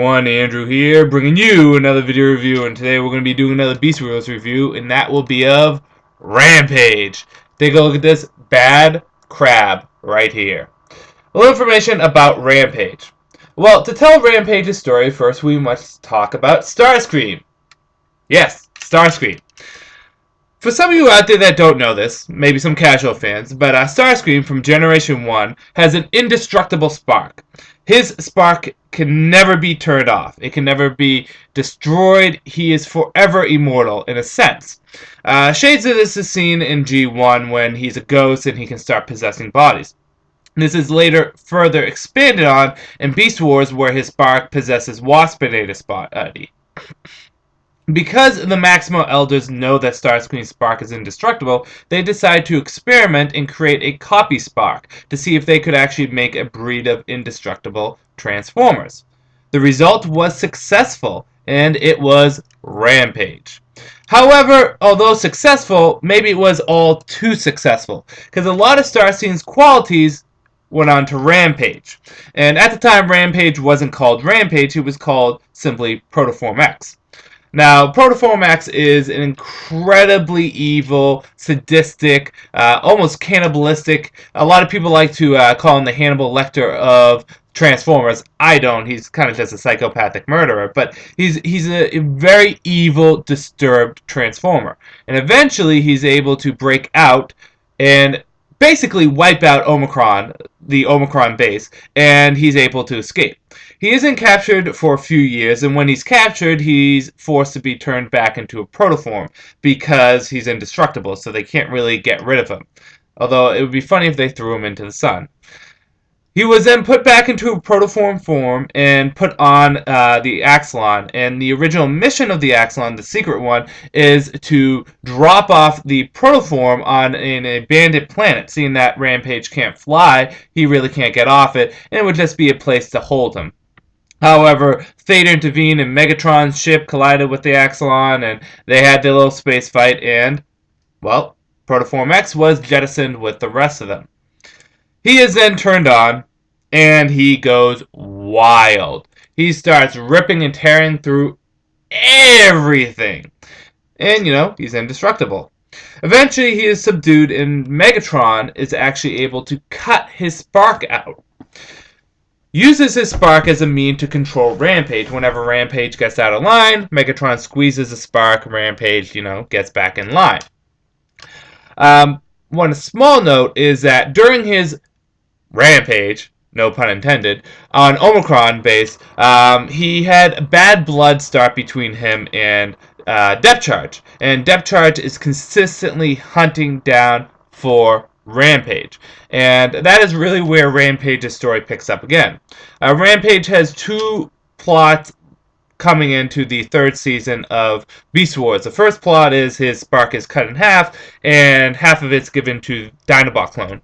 everyone, Andrew here, bringing you another video review, and today we're going to be doing another Beast Wars review, and that will be of Rampage. Take a look at this bad crab right here. A little information about Rampage. Well, to tell Rampage's story, first we must talk about Starscream. Yes, Starscream. For some of you out there that don't know this, maybe some casual fans, but Starscream from Generation 1 has an indestructible spark. His spark can never be turned off. It can never be destroyed. He is forever immortal, in a sense. Shades of this is seen in G1 when he's a ghost and he can start possessing bodies. This is later further expanded on in Beast Wars, where his spark possesses Waspinator's body. Because the Maximo Elders know that Starscream's spark is indestructible, they decide to experiment and create a copy spark to see if they could actually make a breed of indestructible Transformers. The result was successful, and it was Rampage. However, although successful, maybe it was all too successful, because a lot of Starscream's qualities went on to Rampage. And at the time, Rampage wasn't called Rampage, it was called simply Protoform X. Now, Protoform X is an incredibly evil, sadistic, almost cannibalistic. A lot of people like to call him the Hannibal Lecter of Transformers. I don't. He's kind of just a psychopathic murderer. But he's a very evil, disturbed Transformer. And eventually, he's able to break out and basically wipe out Omicron, the Omicron base, and he's able to escape. He isn't captured for a few years, and when he's captured, he's forced to be turned back into a protoform because he's indestructible, so they can't really get rid of him. Although it would be funny if they threw him into the sun. He was then put back into a protoform form and put on the Axelon. And the original mission of the Axelon, the secret one, is to drop off the protoform on an abandoned planet. Seeing that Rampage can't fly, he really can't get off it, and it would just be a place to hold him. However, fate intervened and Megatron's ship collided with the Axelon, and they had their little space fight, and, well, Protoform X was jettisoned with the rest of them. He is then turned on, and he goes wild. He starts ripping and tearing through everything. And, he's indestructible. Eventually, he is subdued, and Megatron is actually able to cut his spark out. Uses his spark as a mean to control Rampage. Whenever Rampage gets out of line, Megatron squeezes the spark, Rampage, gets back in line. One small note is that during his Rampage, no pun intended, on Omicron base, he had bad blood start between him and Depth Charge. And Depth Charge is consistently hunting down for Rampage. And that is really where Rampage's story picks up again. Rampage has two plots coming into the third season of Beast Wars. The first plot is his spark is cut in half, and half of it's given to Dinobot clone.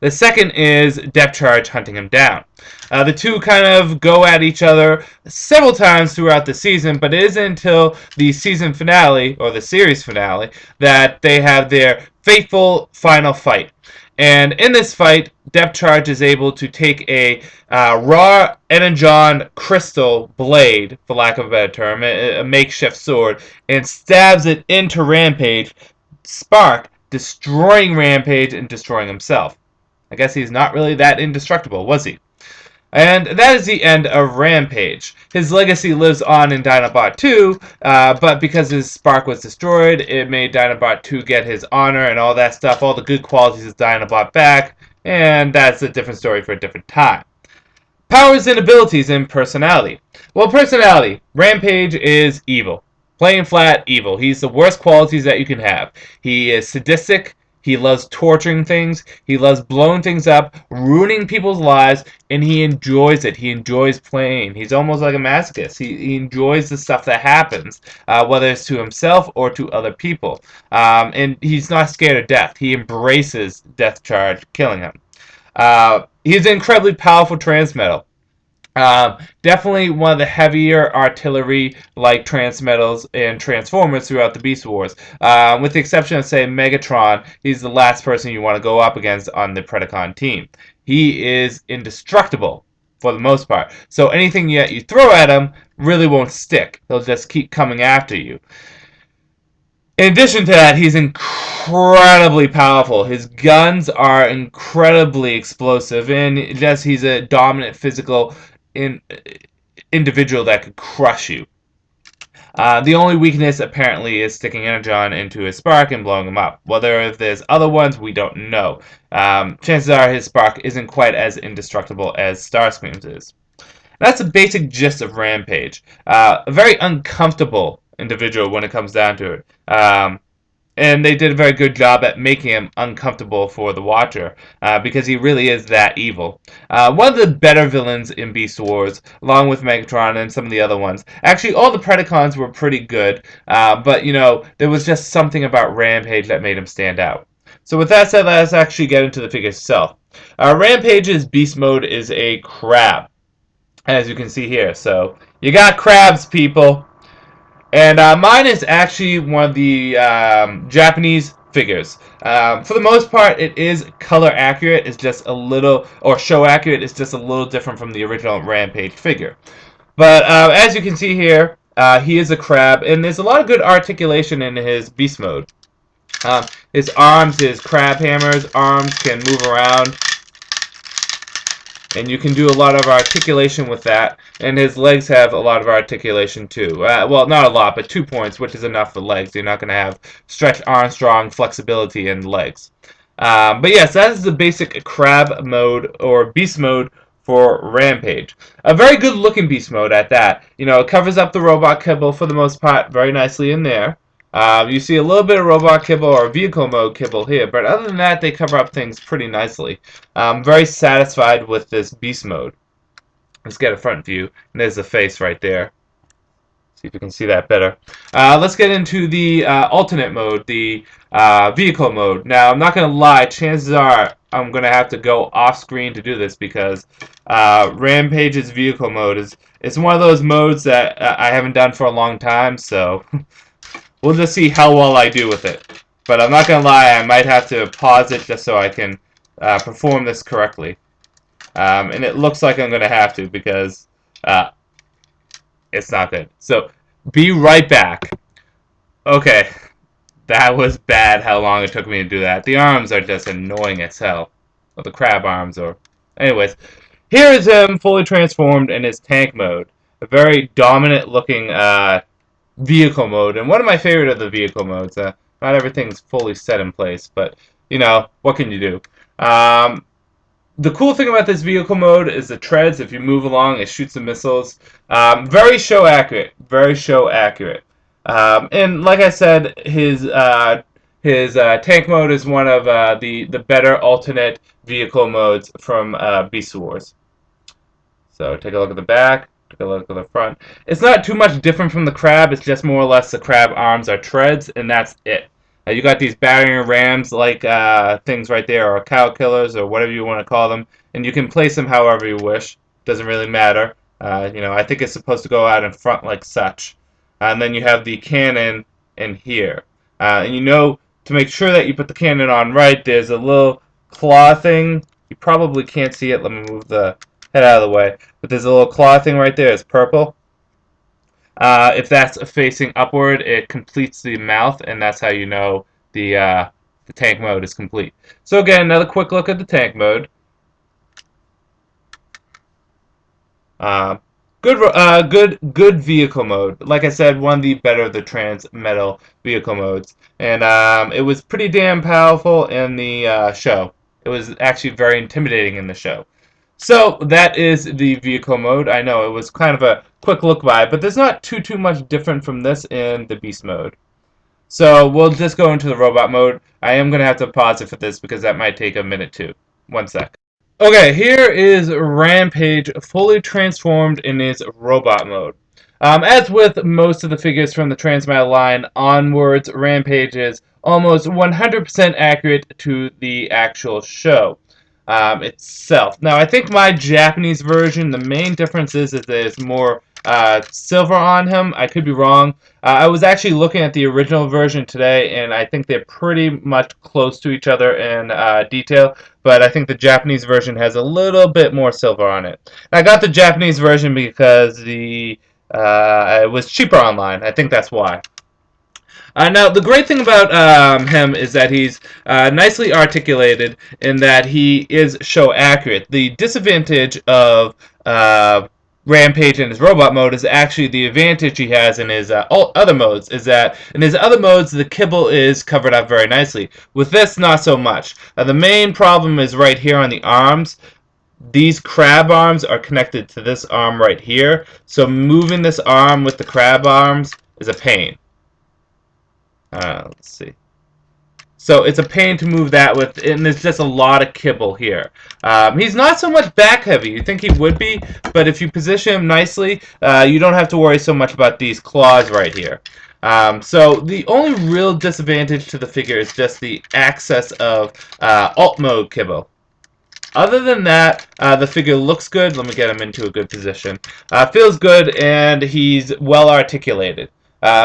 The second is Depth Charge hunting him down. The two kind of go at each other several times throughout the season, but it isn't until the season finale, or the series finale, that they have their fateful final fight. And in this fight, Depth Charge is able to take a raw energon crystal blade, for lack of a better term, a makeshift sword, and stabs it into Rampage, spark, destroying Rampage and destroying himself. I guess he's not really that indestructible, was he? And that is the end of Rampage. His legacy lives on in Dinobot 2, but because his spark was destroyed, it made Dinobot 2 get his honor and all that stuff, all the good qualities of Dinobot back, and that's a different story for a different time. Powers and abilities and personality. Well, personality. Rampage is evil. Plain flat evil. He's the worst qualities that you can have. He is sadistic. He loves torturing things, he loves blowing things up, ruining people's lives, and he enjoys it. He enjoys playing. He's almost like a masochist. He enjoys the stuff that happens, whether it's to himself or to other people. And he's not scared of death. He embraces Depth Charge killing him. He's an incredibly powerful transmetal. Definitely one of the heavier artillery-like transmetals and Transformers throughout the Beast Wars. With the exception of, say, Megatron, he's the last person you want to go up against on the Predacon team. He is indestructible. for the most part. So anything that you throw at him really won't stick. They'll just keep coming after you. In addition to that, he's incredibly powerful. His guns are incredibly explosive, and just he's a dominant physical individual that could crush you. The only weakness apparently is sticking Energon into his spark and blowing him up. Whether there's other ones, we don't know. Chances are his spark isn't quite as indestructible as Starscream's is. That's a basic gist of Rampage. A very uncomfortable individual when it comes down to it. And they did a very good job at making him uncomfortable for the watcher, because he really is that evil. One of the better villains in Beast Wars, along with Megatron and some of the other ones. Actually, all the Predacons were pretty good, but, you know, there was just something about Rampage that made him stand out. So with that said, let's actually get into the figure itself. Rampage's Beast Mode is a crab, as you can see here. So, you got crabs, people. And mine is actually one of the Japanese figures. For the most part, it is color accurate. It's just a little, or show accurate. It's just a little different from the original Rampage figure. But as you can see here, he is a crab, and there's a lot of good articulation in his beast mode. His arms, his crab hammers, arms can move around. And you can do a lot of articulation with that. And his legs have a lot of articulation too. Well, not a lot, but 2 points, which is enough for legs. You're not going to have stretch Armstrong flexibility in legs. But yes, that is the basic crab mode or beast mode for Rampage. A very good looking beast mode at that. You know, it covers up the robot kibble for the most part very nicely in there. You see a little bit of robot kibble or vehicle mode kibble here, but other than that, they cover up things pretty nicely. I'm very satisfied with this beast mode. Let's get a front view, and there's the face right there. See if you can see that better. Let's get into the alternate mode, the vehicle mode. Now, I'm not going to lie, chances are I'm going to have to go off screen to do this because Rampage's vehicle mode is one of those modes that I haven't done for a long time, so we'll just see how well I do with it. But I'm not going to lie, I might have to pause it just so I can perform this correctly. And it looks like I'm going to have to because it's not good. So, be right back. Okay, that was bad how long it took me to do that. The arms are just annoying as hell. Well, the crab arms are... Anyways, here is him fully transformed in his tank mode. A very dominant looking vehicle mode, and one of my favorite of the vehicle modes. Not everything's fully set in place, but, you know, what can you do? The cool thing about this vehicle mode is the treads. If you move along, it shoots the missiles. Very show accurate. Very show accurate. And like I said, his tank mode is one of the better alternate vehicle modes from Beast Wars. So take a look at the back. Take a look at the front. It's not too much different from the crab. It's just more or less the crab arms are treads, and that's it. You got these battering rams like things right there, or cow killers, or whatever you want to call them, and you can place them however you wish. Doesn't really matter. You know, I think it's supposed to go out in front like such. And then you have the cannon in here. And you know, to make sure that you put the cannon on right, there's a little claw thing. You probably can't see it. Let me move the head out of the way. But there's a little claw thing right there. It's purple. If that's facing upward, it completes the mouth, and that's how you know the tank mode is complete. So again, another quick look at the tank mode. Good vehicle mode. Like I said, one of the better of the trans-metal vehicle modes, and it was pretty damn powerful in the show. It was actually very intimidating in the show. So that is the vehicle mode. I know it was kind of a quick look by, but there's not too much different from this in the beast mode. So we'll just go into the robot mode. I am going to have to pause it for this because that might take a minute too. 1 sec. Okay, here is Rampage fully transformed in his robot mode. As with most of the figures from the Transmetal line onwards, Rampage is almost 100% accurate to the actual show itself. Now, I think my Japanese version, the main difference is that there's more silver on him. I could be wrong. I was actually looking at the original version today, and I think they're pretty much close to each other in detail, but I think the Japanese version has a little bit more silver on it. And I got the Japanese version because it was cheaper online. I think that's why. Now, the great thing about him is that he's nicely articulated in that he is show accurate. The disadvantage of Rampage in his robot mode is actually the advantage he has in his other modes, is that in his other modes the kibble is covered up very nicely. With this, not so much. The main problem is right here on the arms. These crab arms are connected to this arm right here, so moving this arm with the crab arms is a pain. Let's see. So it's a pain to move that with, and there's just a lot of kibble here. He's not so much back heavy. You think he would be, but if you position him nicely, you don't have to worry so much about these claws right here. So the only real disadvantage to the figure is just the access of alt mode kibble. Other than that, the figure looks good. Let me get him into a good position. Feels good, and he's well articulated.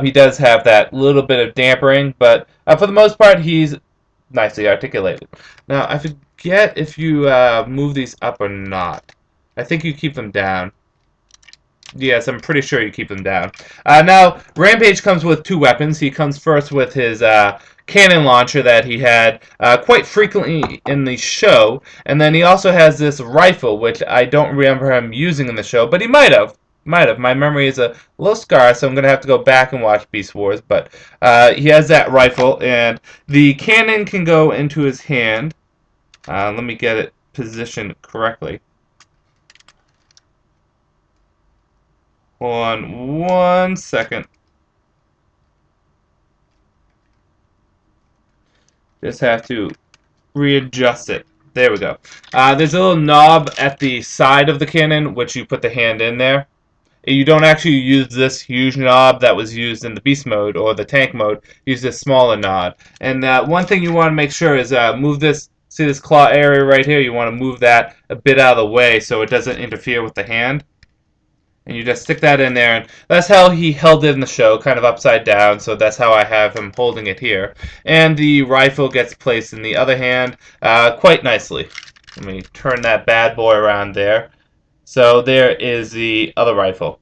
He does have that little bit of dampering, but for the most part, he's nicely articulated. Now, I forget if you move these up or not. I think you keep them down. Yes, I'm pretty sure you keep them down. Now, Rampage comes with two weapons. He comes first with his cannon launcher that he had quite frequently in the show, and then he also has this rifle, which I don't remember him using in the show, but he might have. My memory is a little scarce, so I'm going to have to go back and watch Beast Wars. But he has that rifle, and the cannon can go into his hand. Let me get it positioned correctly. Hold on 1 second. Just have to readjust it. There we go. There's a little knob at the side of the cannon, which you put the hand in there. You don't actually use this huge knob that was used in the beast mode or the tank mode. Use this smaller knob. And one thing you want to make sure is move this. See this claw area right here? You want to move that a bit out of the way so it doesn't interfere with the hand. And you just stick that in there, and that's how he held it in the show, kind of upside down, so that's how I have him holding it here. And the rifle gets placed in the other hand quite nicely. Let me turn that bad boy around there. So there is the other rifle.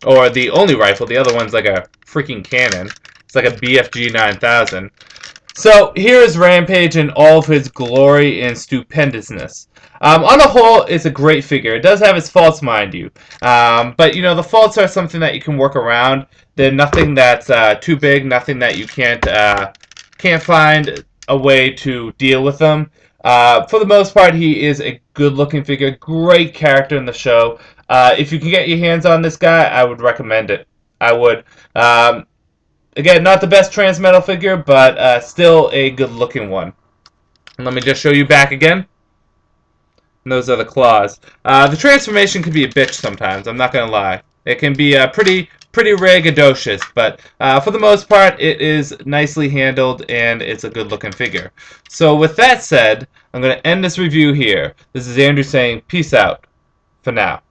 Or the only rifle. The other one's like a freaking cannon. It's like a BFG 9000. So here is Rampage in all of his glory and stupendousness. On the whole, it's a great figure. It does have its faults, mind you. But, you know, the faults are something that you can work around. They're nothing that's too big, nothing that you can't find a way to deal with them. For the most part, he is a good-looking figure. Great character in the show. If you can get your hands on this guy, I would recommend it. I would. Again, not the best Transmetal figure, but still a good-looking one. And let me just show you back again. And those are the claws. The transformation can be a bitch sometimes, I'm not going to lie. It can be pretty ragadocious, but for the most part, it is nicely handled, and it's a good-looking figure. So with that said, I'm going to end this review here. This is Andrew saying peace out for now.